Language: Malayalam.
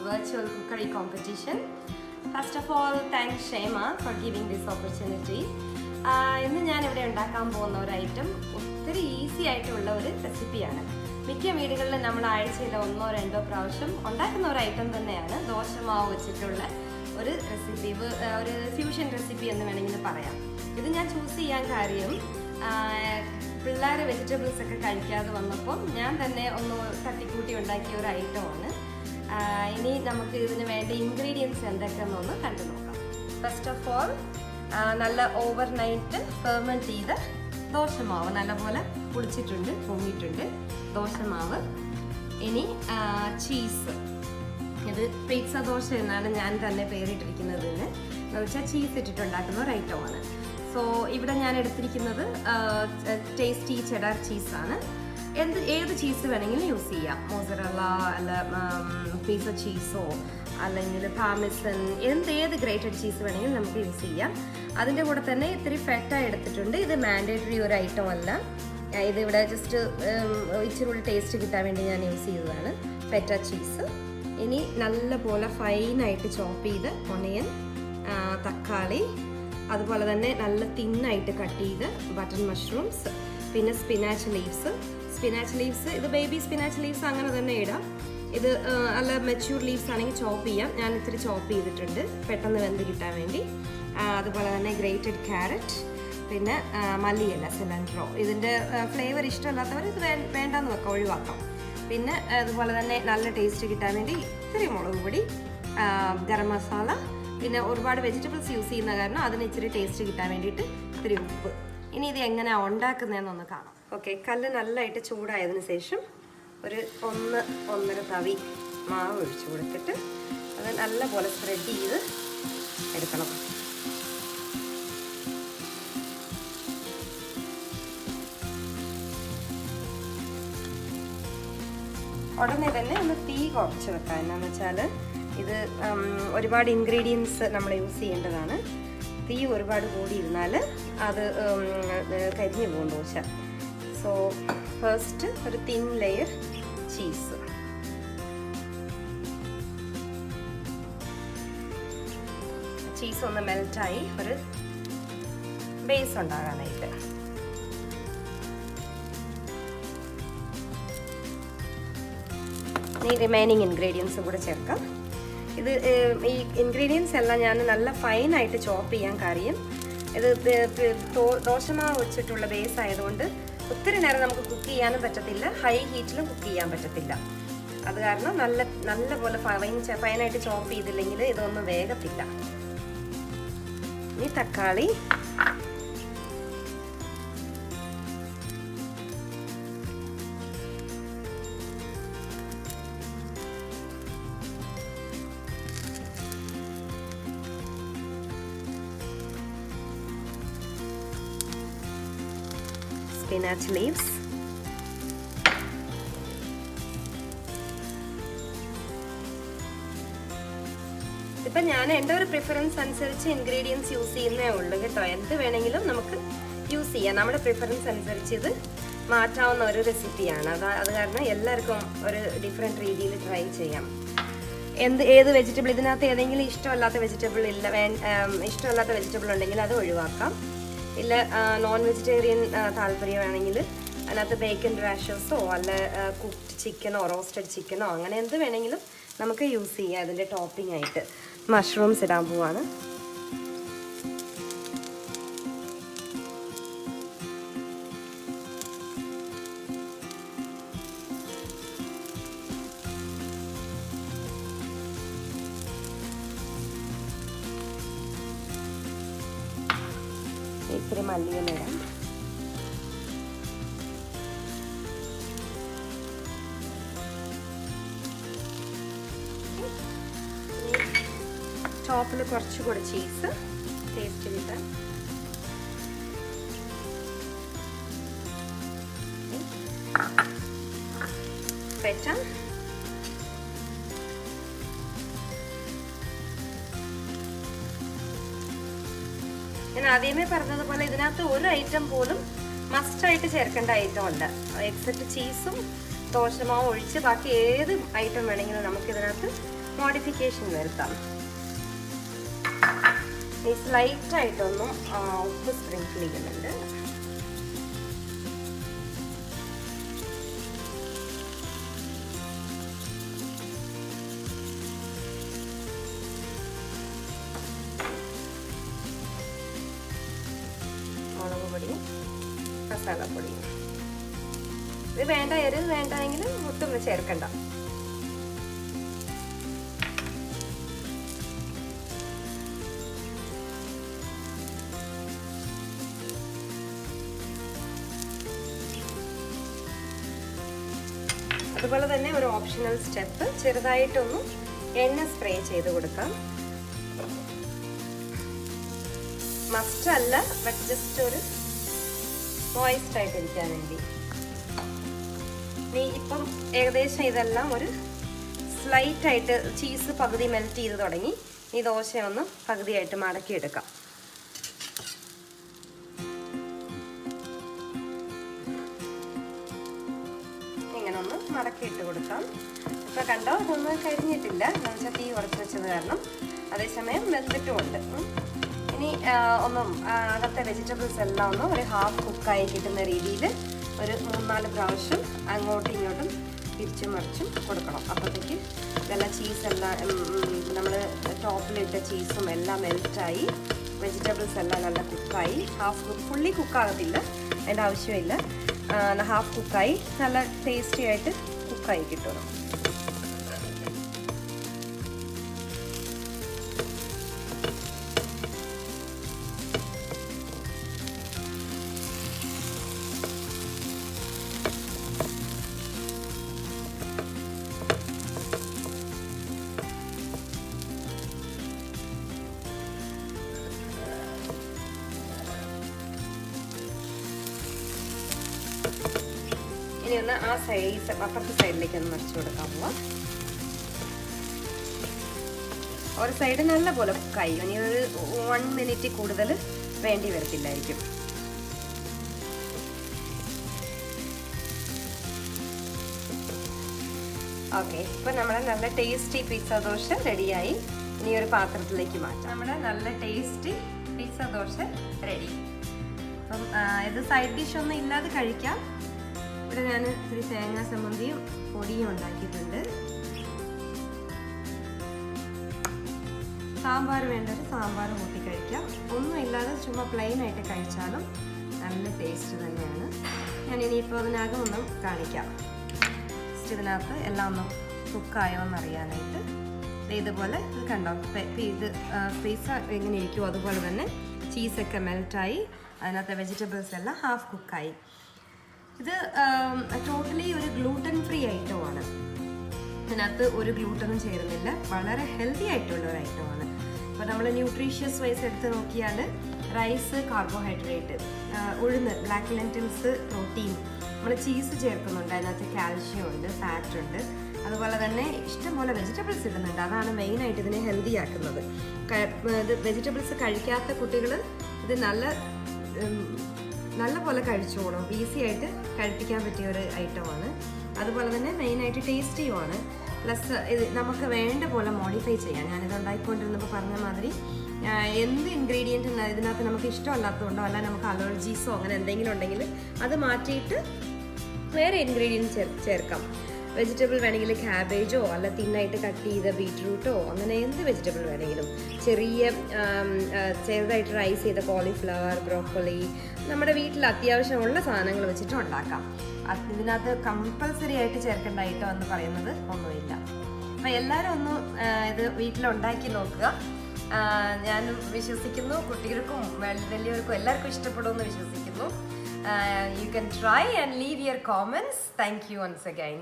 virtual cookery competition. First of all, thanks Shema for giving this opportunity. ഇന്ന് ഞാൻ ഇവിടെ ഉണ്ടാക്കാൻ പോകുന്ന ഒരു ഐറ്റം ഒത്തിരി ഈസി ആയിട്ടുള്ള ഒരു റെസിപ്പിയാണ്. മിക്ക വീടുകളിലും നമ്മൾ ആഴ്ചയിൽ 1-2 പ്രാവശ്യം ഉണ്ടാക്കുന്ന ഒരു ഐറ്റം തന്നെയാണ് ദോശമാവ് വെച്ചിട്ടുള്ള ഒരു റെസിപ്പി, ഒരു ഫ്യൂഷൻ റെസിപ്പി എന്ന് വേണമെങ്കിൽ പറയാം. ഇത് ഞാൻ ചൂസ് ചെയ്യാൻ കാര്യം പിള്ളേർ വെജിറ്റബിൾസ് ഒക്കെ കഴിക്കാതെ വന്നപ്പോൾ ഞാൻ തന്നെ ഒന്ന് തട്ടിക്കൂട്ടി ഉണ്ടാക്കിയ ഒരു ഐറ്റമാണ്. ഇനി നമുക്ക് ഇതിന് വേണ്ട ഇൻഗ്രീഡിയൻസ് എന്തൊക്കെയെന്നൊന്ന് കണ്ടു നോക്കാം. ഫസ്റ്റ് ഓഫ് ഓൾ നല്ല ഓവർനൈറ്റ് ഫെർമെൻറ്റ് ചെയ്ത ദോശമാവ്, നല്ലപോലെ പുളിച്ചിട്ടുണ്ട്, പൊങ്ങിയിട്ടുണ്ട് ദോശമാവ്. ഇനി ചീസ്, ഇത് പിസ്സ ദോശ എന്നാണ് ഞാൻ തന്നെ പേരിട്ടിരിക്കുന്നതിന്, എന്ന് വെച്ചാൽ ചീസ് ഇട്ടിട്ടുണ്ടാക്കുന്ന ഒരു ഐറ്റമാണ്. സോ ഇവിടെ ഞാൻ എടുത്തിരിക്കുന്നത് ടേസ്റ്റി ചെഡാർ ചീസാണ്. ഏത് ചീസ് വേണമെങ്കിലും യൂസ് ചെയ്യാം. മോസറല്ല അല്ല പിസ്സ ചീസോ അല്ലെങ്കിൽ പാർമെസൻ, ഏത് ഗ്രേറ്റഡ് ചീസ് വേണമെങ്കിലും നമുക്ക് യൂസ് ചെയ്യാം. അതിൻ്റെ കൂടെ തന്നെ ഇത്തിരി ഫെറ്റായി എടുത്തിട്ടുണ്ട്. ഇത് മാൻഡേറ്ററി ഒരു ഐറ്റം അല്ല, ഇതിവിടെ ജസ്റ്റ് ഇച്ചിരി കൂടി ടേസ്റ്റ് കിട്ടാൻ വേണ്ടി ഞാൻ യൂസ് ചെയ്തതാണ് ഫെറ്റ ചീസ്. ഇനി നല്ലപോലെ ഫൈനായിട്ട് ചോപ്പ് ചെയ്ത് ഒണിയൻ, തക്കാളി, അതുപോലെ തന്നെ നല്ല തിന്നായിട്ട് കട്ട് ചെയ്ത് ബട്ടൺ മഷ്റൂംസ്, പിന്നെ സ്പിനാച്ച് ലീവ്സ്. ഇത് ബേബി സ്പിനാച്ച് ലീവ്സ് അങ്ങനെ തന്നെ ഇടാം. ഇത് നല്ല മെച്യൂർ ലീവ്സ് ആണെങ്കിൽ ചോപ്പ് ചെയ്യാം. ഞാൻ ഇത്തിരി ചോപ്പ് ചെയ്തിട്ടുണ്ട് പെട്ടെന്ന് വെന്ത് കിട്ടാൻ വേണ്ടി. അതുപോലെ തന്നെ ഗ്രേറ്റഡ് ക്യാരറ്റ്, പിന്നെ മല്ലിയില, സിലൻട്രോ. ഇതിൻ്റെ ഫ്ലേവർ ഇഷ്ടമല്ലാത്തവർ ഇത് വേണ്ടെന്ന് വെക്കാം, ഒഴിവാക്കാം. പിന്നെ അതുപോലെ തന്നെ നല്ല ടേസ്റ്റ് കിട്ടാൻ വേണ്ടി ഇത്തിരി മുളക് പൊടി, ഗരം മസാല, പിന്നെ ഒരുപാട് വെജിറ്റബിൾസ് യൂസ് ചെയ്യുന്ന കാരണം അതിന് ഇച്ചിരി ടേസ്റ്റ് കിട്ടാൻ വേണ്ടിയിട്ട് ഇത്തിരി ഉപ്പ്. ഇനി ഇത് എങ്ങനെയാണ് ഉണ്ടാക്കുന്നതെന്നൊന്ന് കാണാം. ഓക്കെ, കല്ല് നല്ലതായിട്ട് ചൂടായതിനു ശേഷം ഒരു 1-1.5 തവി മാവ് ഒഴിച്ചു കൊടുത്തിട്ട് അത് നല്ലപോലെ സ്പ്രെഡ് ചെയ്ത് എടുക്കണം. ഉടനെ തന്നെ ഒന്ന് തീ കുറച്ച് വെക്കാം. എന്നാന്ന് വെച്ചാൽ ഇത് ഒരുപാട് ഇൻഗ്രീഡിയൻസ് നമ്മൾ യൂസ് ചെയ്യേണ്ടതാണ്. തീ ഒരുപാട് കൂടിയിരുന്നാൽ അത് കരിഞ്ഞു പോകും ദോശ. സോ ഫസ്റ്റ് ഒരു തിൻ ലെയർ ചീസ്, ചീസ് ഒന്ന് മെൽറ്റായി ഒരു ബേസ് ഉണ്ടാകാനായിട്ട്. ഈ റിമൈനിങ് ഇൻഗ്രീഡിയൻസും കൂടെ ചേർക്കാം. ഇത് ഈ ഇൻഗ്രീഡിയൻസ് എല്ലാം ഞാൻ നല്ല ഫൈനായിട്ട് ചോപ്പ് ചെയ്യാൻ കാര്യം ഇത് ദോശമാവ് വെച്ചിട്ടുള്ള ബേസ് ആയതുകൊണ്ട് ഒത്തിരി നേരം നമുക്ക് കുക്ക് ചെയ്യാനും പറ്റത്തില്ല, ഹൈ ഹീറ്റിലും കുക്ക് ചെയ്യാൻ പറ്റത്തില്ല. അത് കാരണം നല്ലപോലെ ഫൈനായിട്ട് ചോപ്പ് ചെയ്തില്ലെങ്കിൽ ഇതൊന്നും വേഗത്തില്ല. ഇനി തക്കാളി, spinach leaves, ഇപ്പം ഞാൻ എൻ്റെ ഒരു പ്രിഫറൻസ് അനുസരിച്ച് ഇൻഗ്രീഡിയൻസ് യൂസ് ചെയ്യുന്നേ ഉള്ളൂ കേട്ടോ. എന്ത് വേണമെങ്കിലും നമുക്ക് യൂസ് ചെയ്യാം, നമ്മുടെ പ്രിഫറൻസ് അനുസരിച്ച് ഇത് മാറ്റാവുന്ന ഒരു റെസിപ്പിയാണ്. അത് കാരണം എല്ലാവർക്കും ഒരു ഡിഫറെൻറ്റ് രീതിയിൽ ട്രൈ ചെയ്യാം. ഏത് വെജിറ്റബിൾ, ഇതിനകത്ത് ഏതെങ്കിലും ഇഷ്ടമല്ലാത്ത വെജിറ്റബിൾ ഉണ്ടെങ്കിൽ അത് ഒഴിവാക്കാം. ഇല്ല നോൺ വെജിറ്റേറിയൻ താല്പര്യമാണെങ്കിൽ അതിനകത്ത് ബേക്കൻ റാഷസോ അല്ല കുക്ക്ഡ് ചിക്കനോ റോസ്റ്റഡ് ചിക്കനോ അങ്ങനെ എന്ത് വേണമെങ്കിലും നമുക്ക് യൂസ് ചെയ്യാം. അതിൻ്റെ ടോപ്പിംഗ് ആയിട്ട് മഷ്റൂംസ് ഇടാൻ പോവാണ്. ഇത്തിരി മല്ലിയില ഇടാം. ടോപ്പിൽ കുറച്ചുകൂടെ ചീസ് ടേസ്റ്റ് കിട്ടാൻ. ഫെറ്റ, ഞാൻ ആദ്യമേ പറഞ്ഞതുപോലെ ഇതിനകത്ത് ഒരു ഐറ്റം പോലും മസ്റ്റായിട്ട് ചേർക്കേണ്ട ഐറ്റം അല്ല. എക്സെപ്റ്റ് ചീസും ദോശമാവും ഒഴിച്ച് ബാക്കി ഏത് ഐറ്റം വേണമെങ്കിലും നമുക്കിതിനകത്ത് മോഡിഫിക്കേഷൻ വരുത്താം. ഈ സ്ലൈറ്റായിട്ടൊന്നും ഉപ്പ് സ്പ്രിങ്കിൾ ചെയ്യുന്നുണ്ട്. മുളക് പൊടിയും മസാലപ്പൊടിയും. ഇത് വേണ്ട, എരിവ് വേണ്ടെങ്കിൽ ഒട്ടും ചേർക്കണ്ട. അതുപോലെ തന്നെ ഒരു ഓപ്ഷണൽ സ്റ്റെപ്പ്, ചെറുതായിട്ടൊന്നും എണ്ണ സ്പ്രേ ചെയ്ത് കൊടുക്കാം. മസ്റ്റ് അല്ല, ബട്ട് ജസ്റ്റ് ഒരു മോയിസ്റ്റ് ആയിട്ടിരിക്കാൻ വേണ്ടി. ഇപ്പം ഏകദേശം ഇതെല്ലാം ഒരു സ്ലൈറ്റായിട്ട് ചീസ് പകുതി മെൽറ്റ് ചെയ്ത് തുടങ്ങി. ഈ ദോശയൊന്ന് പകുതിയായിട്ട് മടക്കിയെടുക്കാം. ഇങ്ങനെ ഒന്ന് മടക്കിയിട്ട് കൊടുക്കാം. ഇപ്പം കണ്ടോ, ഇതൊന്നും കരിഞ്ഞിട്ടില്ല, എന്നുവെച്ചാൽ തീ കുറച്ച് വെച്ചത് കാരണം. അതേസമയം വെന്തിട്ടുമുണ്ട്. ഇനി ഒന്നും അകത്തെ വെജിറ്റബിൾസ് എല്ലാം ഒന്ന് ഒരു ഹാഫ് കുക്കായി കിട്ടുന്ന രീതിയിൽ ഒരു 3-4 പ്രാവശ്യം അങ്ങോട്ടും ഇങ്ങോട്ടും തിരിച്ചും മറിച്ചും കൊടുക്കണം. അപ്പോഴത്തേക്ക് ഇതെല്ലാം ചീസെല്ലാം നമ്മൾ ടോപ്പിലിട്ട ചീസും എല്ലാം മെൽറ്റായി, വെജിറ്റബിൾസ് എല്ലാം നല്ല കുക്കായി. ഫുള്ളി കുക്കാകത്തില്ല, അതിൻ്റെ ആവശ്യമില്ല. ഹാഫ് കുക്കായി നല്ല ടേസ്റ്റി ആയിട്ട് കുക്കായി കിട്ടും. ഇനി ഒന്ന് ആ അപ്പുറത്തെ സൈഡിലേക്ക് ഒന്ന് മറിച്ച് കൊടുക്കാൻ പോവാം. ഒരു സൈഡ് നല്ല പോലെ കുക്കായി. ഇനി ഒരു 1 മിനിറ്റ് കൂടുതൽ വേണ്ടി വരത്തില്ലായിരിക്കും. ഓക്കെ, ഇപ്പം നമ്മുടെ നല്ല ടേസ്റ്റി പിസ്സ ദോശ റെഡിയായി. ഇനി ഒരു പാത്രത്തിലേക്ക് മാറ്റാം. നമ്മുടെ നല്ല ടേസ്റ്റി പിസ്സ ദോശ റെഡി. അപ്പം ഇത് സൈഡ് ഡിഷ് ഒന്നും ഇല്ലാതെ കഴിക്കാം. ഇവിടെ ഞാൻ ഇത്തിരി തേങ്ങാ ചമ്മന്തിയും പൊടിയും ഉണ്ടാക്കിയിട്ടുണ്ട്. സാമ്പാർ വേണ്ടവർ സാമ്പാർ കൂട്ടി കഴിക്കാം. ഒന്നും ഇല്ലാതെ ചുമ്മാ പ്ലെയിൻ ആയിട്ട് കഴിച്ചാലും നല്ല ടേസ്റ്റ് തന്നെയാണ്. ഞാൻ ഇനിയിപ്പോൾ അതിനകം ഒന്നും കാണിക്കാം. ഇതിനകത്ത് എല്ലാം ഒന്ന് കുക്കായോ എന്നറിയാനായിട്ട് ഇതുപോലെ ഇത് കണ്ടോ, ഇത് പിസ്സ എങ്ങനെ ഇരിക്കുമോ അതുപോലെ തന്നെ ചീസൊക്കെ മെൽറ്റായി, അതിനകത്തെ വെജിറ്റബിൾസ് എല്ലാം ഹാഫ് കുക്കായി. ഇത് ടോട്ടലി ഒരു ഗ്ലൂട്ടൻ ഫ്രീ ഐറ്റമാണ്. ഇതിനകത്ത് ഒരു ഗ്ലൂട്ടനും ചേരുന്നില്ല. വളരെ ഹെൽത്തി ആയിട്ടുള്ള ഒരു ഐറ്റമാണ്. അപ്പോൾ നമ്മൾ ന്യൂട്രീഷ്യസ് വൈസ് എടുത്ത് നോക്കിയാൽ റൈസ് കാർബോഹൈഡ്രേറ്റ്, ഉഴുന്ന് ബ്ലാക്ക് ലെൻറ്റിൽസ് പ്രോട്ടീൻ, നമ്മൾ ചീസ് ചേർക്കുന്നുണ്ട്, അതിനകത്ത് കാൽഷ്യം ഉണ്ട്, ഫാറ്റ് ഉണ്ട്. അതുപോലെ തന്നെ ഇഷ്ടംപോലെ വെജിറ്റബിൾസ് ഇടുന്നുണ്ട്. അതാണ് മെയിനായിട്ട് ഇതിനെ ഹെൽത്തി ആക്കുന്നത്. ഇത് വെജിറ്റബിൾസ് കഴിക്കാത്ത കുട്ടികൾ ഇത് നല്ല പോലെ കഴിച്ചോളും. ഈസി ആയിട്ട് കഴിപ്പിക്കാൻ പറ്റിയ ഒരു ഐറ്റമാണ്. അതുപോലെ തന്നെ മെയിനായിട്ട് ടേസ്റ്റിയുമാണ്. പ്ലസ് ഇത് നമുക്ക് വേണ്ട പോലെ മോഡിഫൈ ചെയ്യാം. ഞാനിത് ഉണ്ടാക്കിക്കൊണ്ടിരുന്നപ്പോൾ പറഞ്ഞ മാതിരി എന്ത് ഇൻഗ്രീഡിയൻറ്റ് ഇതിനകത്ത് നമുക്ക് ഇഷ്ടമല്ലാത്തതുകൊണ്ടോ അല്ല നമുക്ക് അലർജീസോ അങ്ങനെ എന്തെങ്കിലും ഉണ്ടെങ്കിൽ അത് മാറ്റിയിട്ട് വേറെ ഇൻഗ്രീഡിയൻറ്റ് ചേർക്കാം. വെജിറ്റബിൾ വേണമെങ്കിൽ ക്യാബേജോ അല്ല തിന്നായിട്ട് കട്ട് ചെയ്ത ബീറ്റ്റൂട്ടോ അങ്ങനെ എന്ത് വെജിറ്റബിൾ വേണമെങ്കിലും, ചെറുതായിട്ട് റൈസ് ചെയ്ത കോളിഫ്ലവർ, ബ്രോക്കോളി, നമ്മുടെ വീട്ടിൽ അത്യാവശ്യമുള്ള സാധനങ്ങൾ വെച്ചിട്ട് ഉണ്ടാക്കാം. ഇതിനകത്ത് കമ്പൽസറി ആയിട്ട് ചേർക്കേണ്ട ഐറ്റം എന്ന് പറയുന്നത് ഒന്നുമില്ല. അപ്പം എല്ലാവരും ഒന്ന് ഇത് വീട്ടിലുണ്ടാക്കി നോക്കുക. ഞാൻ വിശ്വസിക്കുന്നു കുട്ടികൾക്കും വലിയവർക്കും എല്ലാവർക്കും ഇഷ്ടപ്പെടുമെന്ന് വിശ്വസിക്കുന്നു. You can try and leave your comments. Thank you once again.